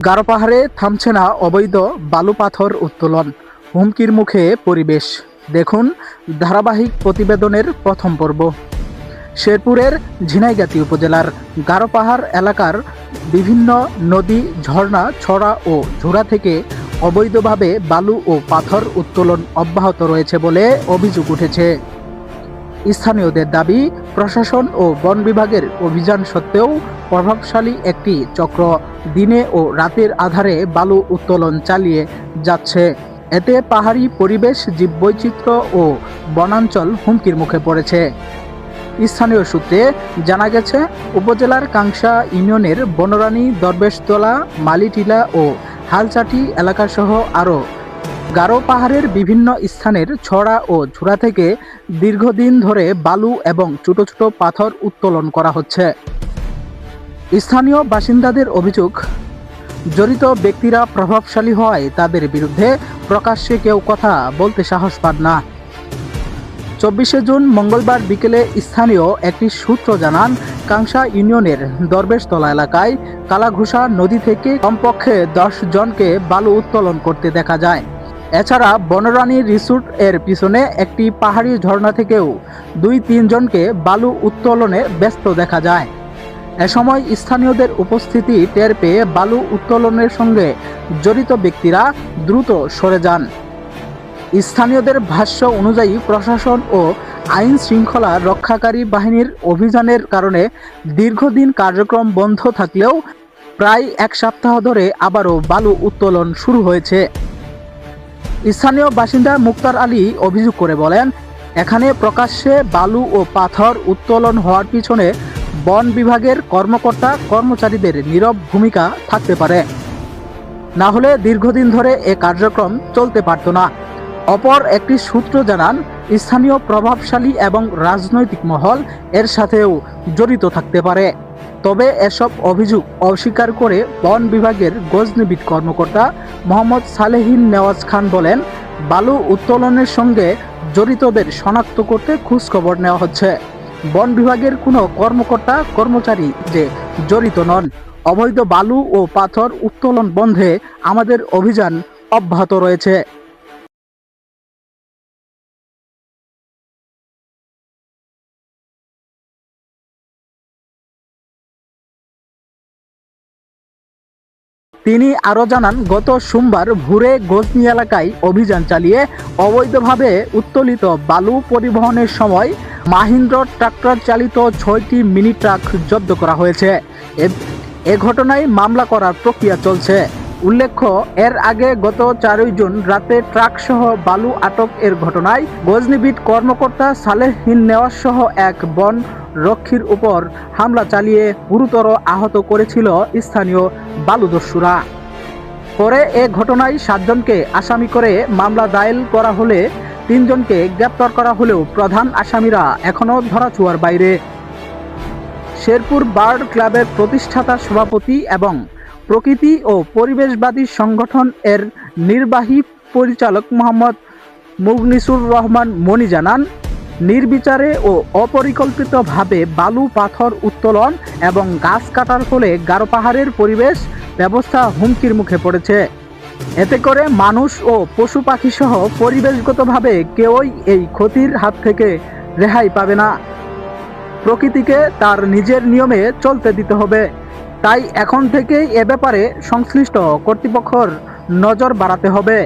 গারো পাহাড়ে থামছে না অবৈধ বালু পাথর উত্তোলন, হুমকির মুখে পরিবেশ। দেখুন ধারাবাহিক প্রতিবেদনের প্রথম পর্ব। শেরপুরের ঝিনাইগাতি উপজেলার গারো পাহাড় এলাকার বিভিন্ন নদী, ঝর্ণা, ছড়া ও ঝোড়া থেকে অবৈধভাবে বালু ও পাথর উত্তোলন অব্যাহত রয়েছে বলে অভিযোগ উঠেছে। স্থানীয়দের দাবি, প্রশাসন ও বন বিভাগের অভিযান সত্ত্বেও প্রভাবশালী একটি চক্র দিনে ও রাতের আধারে বালু উত্তোলন চালিয়ে যাচ্ছে। এতে পাহাড়ি পরিবেশ, জীববৈচিত্র্য ও বনাঞ্চল হুমকির মুখে পড়েছে। স্থানীয় সূত্রে জানা গেছে, উপজেলার কাংসা ইউনিয়নের বনরানী, দরবেশতলা, মালিটিলা ও হালচাটি এলাকাসহ আরও গারো পাহাড়ের বিভিন্ন স্থানের ছড়া ও ঝোড়া থেকে দীর্ঘদিন ধরে বালু এবং ছোট ছোট পাথর উত্তোলন করা হচ্ছে। স্থানীয় বাসিন্দাদের অভিযোগ, জড়িত ব্যক্তিরা প্রভাবশালী হওয়ায় তাদের বিরুদ্ধে প্রকাশ্যে কেউ কথা বলতে সাহস পান না। 24শে জুন মঙ্গলবার বিকেলে স্থানীয় একটি সূত্র জানান, কাংসা ইউনিয়নের দরবেশতলা এলাকায় কালাঘুষা নদী থেকে কমপক্ষে 10 জনকে বালু উত্তোলন করতে দেখা যায়। এছাড়া বনরানী রিসোর্ট এর পিছনে একটি পাহাড়ি ঝর্ণা থেকেও 2-3 জনকে বালু উত্তোলনে ব্যস্ত দেখা যায়। এ সময় স্থানীয়দের উপস্থিতি টের পেয়ে বালু উত্তোলনের সঙ্গে জড়িত ব্যক্তিরা দ্রুত সরে যান। স্থানীয়দের ভাষ্য অনুযায়ী, প্রশাসন ও আইন শৃঙ্খলা রক্ষাকারী বাহিনীর অভিযানের কারণে দীর্ঘদিন কার্যক্রম বন্ধ থাকলেও প্রায় 1 সপ্তাহ ধরে আবারও বালু উত্তোলন শুরু হয়েছে। স্থানীয় বাসিন্দা মুক্তার আলী অভিযোগ করে বলেন, এখানে প্রকাশ্যে বালু ও পাথর উত্তোলন হওয়ার পিছনে বন বিভাগের কর্মকর্তা কর্মচারীদের নীরব ভূমিকা থাকতে পারে, না হলে দীর্ঘদিন ধরে এ কার্যক্রম চলতে পারত না। অপর একটি সূত্র জানান, স্থানীয় প্রভাবশালী এবং রাজনৈতিক মহল এর সাথেও জড়িত থাকতে পারে। তবে এসব অভিযোগ অস্বীকার করে বন বিভাগের গজনিবিদ কর্মকর্তা মোহাম্মদ সালেহিন নেওয়াজ খান বলেন, বালু উত্তোলনের সঙ্গে জড়িতদের শনাক্ত করতে খোঁজখবর নেওয়া হচ্ছে। বন বিভাগের কোনো কর্মকর্তা কর্মচারী যে জড়িত নন। অবৈধ বালু ও পাথর উত্তোলন বন্ধে আমাদের অভিযান অব্যাহত রয়েছে। তিনি আরও জানান, গত সোমবার ভোরে গজনি এলাকায় অভিযান চালিয়ে অবৈধভাবে উত্তোলিত বালু পরিবহনের সময় মাহিন্দ্র ট্রাক্টর চালিত 6টি মিনি ট্রাক জব্দ করা হয়েছে। এ ঘটনায় মামলা করার প্রক্রিয়া চলছে। উল্লেখ্য, এর আগে গত 4 জুন রাতে ট্রাকসহ বালু আটক এর ঘটনায় গজনিবিদ কর্মকর্তা সালেহিন নেওয়াজ সহ এক বন রক্ষীর উপর হামলা চালিয়ে গুরুতর আহত করেছিল স্থানীয় বালুদস্যুরা। পরে এ ঘটনায় 7 জনকে আসামি করে মামলা দায়ের করা হলে 3 জনকে গ্রেপ্তার করা হলেও প্রধান আসামিরা এখনও ধরাছোঁয়ার বাইরে। শেরপুর বার্ড ক্লাবের প্রতিষ্ঠাতা সভাপতি এবং প্রকৃতি ও পরিবেশবাদী সংগঠন এর নির্বাহী পরিচালক মোহাম্মদ মুগনিসুর রহমান মনি জানান, নির্বিচারে ও অপরিকল্পিতভাবে বালু পাথর উত্তোলন এবং গাছ কাটার ফলে গারো পাহাড়ের পরিবেশ ব্যবস্থা হুমকির মুখে পড়েছে। এতে করে মানুষ ও পশু পাখি সহ পরিবেশগতভাবে কেউই এই ক্ষতির হাত থেকে রেহাই পাবে না। প্রকৃতিকে তার নিজের নিয়মে চলতে দিতে হবে। তাই এখন থেকেই এ ব্যাপারে সংশ্লিষ্ট কর্তৃপক্ষের নজর বাড়াতে হবে।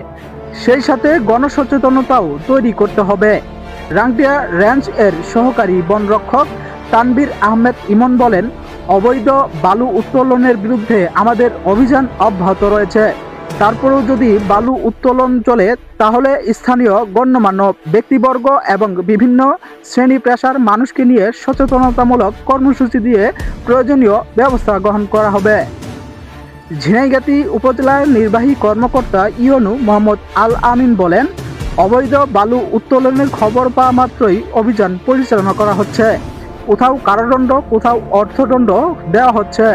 সেই সাথে গণসচেতনতাও তৈরি করতে হবে। রাংটিয়া রেঞ্জ এর সহকারী বনরক্ষক তানবীর আহমেদ ইমন বলেন, অবৈধ বালু উত্তোলনের বিরুদ্ধে আমাদের অভিযান অব্যাহত রয়েছে। তারপরেও যদি বালু উত্তোলন চলে, তাহলে স্থানীয় গণ্যমান্য ব্যক্তিবর্গ এবং বিভিন্ন শ্রেণী পেশার মানুষকে নিয়ে সচেতনতামূলক কর্মসূচি দিয়ে প্রয়োজনীয় ব্যবস্থা গ্রহণ করা হবে। ঝিনাইগাতি উপজেলার নির্বাহী কর্মকর্তা ইউনু মোহাম্মদ আল আমিন বলেন, অবৈধ বালু উত্তোলনের খবর পাওয়া মাত্রই অভিযান পরিচালনা করা হচ্ছে। কোথাও কারাদণ্ড, কোথাও অর্থদণ্ড দেওয়া হচ্ছে।